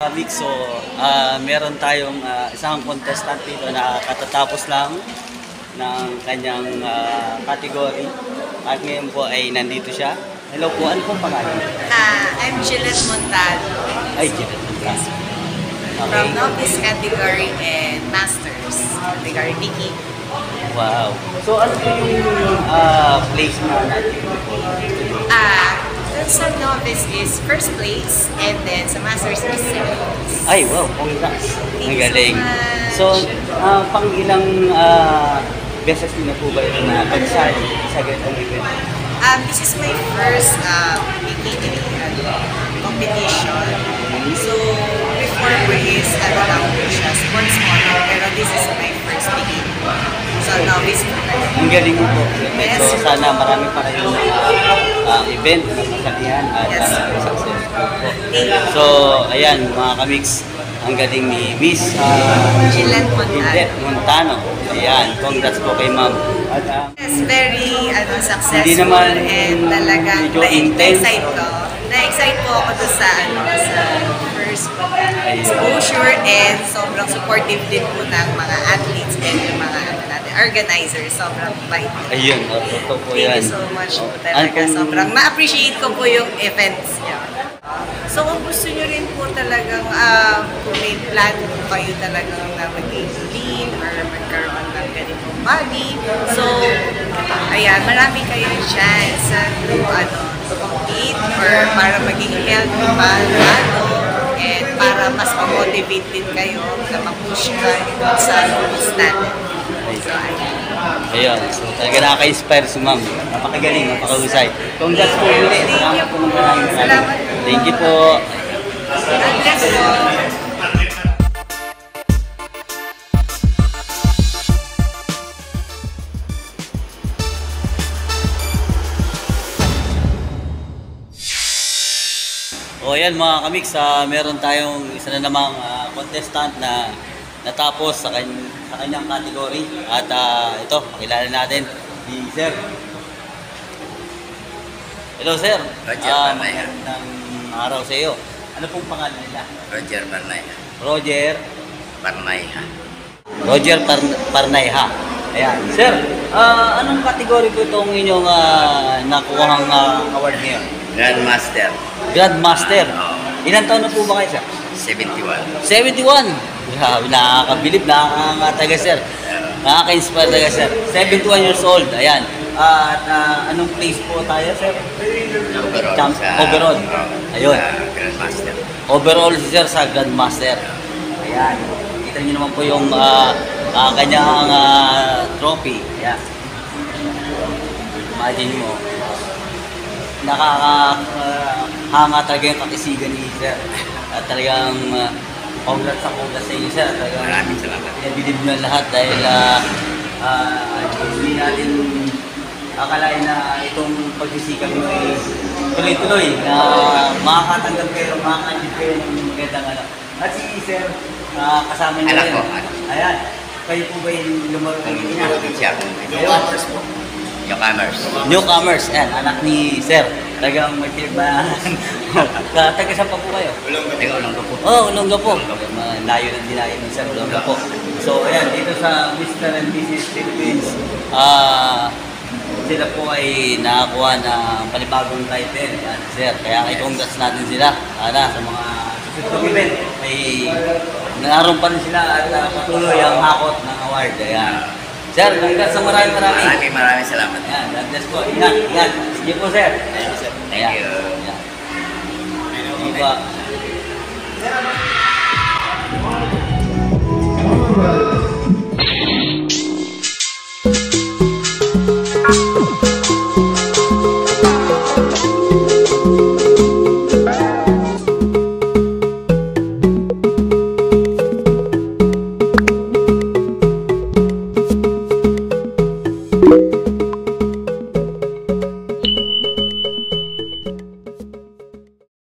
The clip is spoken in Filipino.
So, meron tayong isang contestant dito na katatapos lang ng kanyang category. At ngayon po ay nandito siya. Hello po, ano pong pangalan? I'm Gillette Montano. Ay, Gillette Montano. From Novice category and Masters category Biki. Wow. So, ano po yung place na natin? Sa Novice is first place and then sa Masters is second place. Ay, wow. Congrats. Ang galing. So So, pang ilang beses na po ba ito na pagsali sa ganitong event? This is my first bikini competition. So, before ko is lang po siya, sports model, pero this is my first bikini. So, novice po tayo. Ang galing mo po. Yes. So, sana marami pa kayong event na masalihan at Yes. successful po. So, ayan mga kamix, ang galing ni Miss Gillette Montano. Gillette Montano. Ayan, congrats po kay ma'am. At Yes, very successful Hindi naman and talagang medyo intense. na-excite po ako doon sa sa first exposure and sobrang supportive din po ng mga athletes and yung mga organizers. Sobrang bait. ayun, totoo po Thank yan. you so much po talaga. Sobrang na-appreciate ko po yung events niya. So kung gusto nyo rin po talagang kung may plan po kayo talagang na maging lean or magkaroon ng ganitong body. So, ayan, marami kayong chance to compete or para maging healthy pa and para mas ma-motivate din kayo na ma-push kayo sa goals natin. So, ayan. Ayun, so talaga nakaka-inspire si ma'am. Napakagaling, napakahusay. Congrats po ulit. Salamat po ng maraming. Salamat. Thank you po. God bless po. O yan mga kamix, meron tayong isa na namang contestant na natapos sa kanyang category. At ito, pakilala natin si Sir. Hello Sir. Roger Parnaya. Magandang araw sa iyo. Ano pong pangalan nila? Roger Parnaya. Roger. Parnaya. Roger Parnayha. Ayan. Sir, anong category po itong inyong nakuhang award ngayon? Grandmaster. Grandmaster. Oo. Ilan taon na po ba kayo, sir? 71. 71! Grabe, nakakabilib, nakakataga, sir. Nakaka-inspire talaga, sir. 71 years old, ayan. At anong place po tayo, sir? Overall. Overall. Ayun. Grandmaster. Overall, sir, sa Grandmaster. Ayan. Kita niyo naman po yung kanyang trophy. Ayan. Imagine mo. Nakakahanga talaga yung kakisigan ni sir. At talagang congrats sa inyo, sir. Talagang Maraming salamat. pinabilib na lahat dahil hindi natin akalain na itong pagsisikap nyo ay tuloy-tuloy na makakatanggap kayo, makakajib kayo ng magandang ano. At si sir, kasama niyo Anak rin. ko. Ayan. Kayo po ba yung lumaro ng ina? Newcomers po. Newcomers. Newcomers, yan, anak ni Sir. Talagang may pinagbayanan. Taga saan pa po kayo? Ulonggo po. Oh, Ulonggo po. Layo ng dinayo ni Sir, Ulonggo po. So, ayan, dito sa Mr. and Mrs. Philippines, sila po ay nakakuha ng panibagong title. Ayan, Sir. Kaya ay congrats natin sila. Sana sa mga susunod event, may naroon pa rin sila at patuloy ang hakot ng award. Ayan. Sir, congrats sa maraming. Maraming salamat. Ayan, God bless po. Ingat, ingat. Sige po, sir. Thank you, sir. Thank Ayan. you. Ayan. Diba?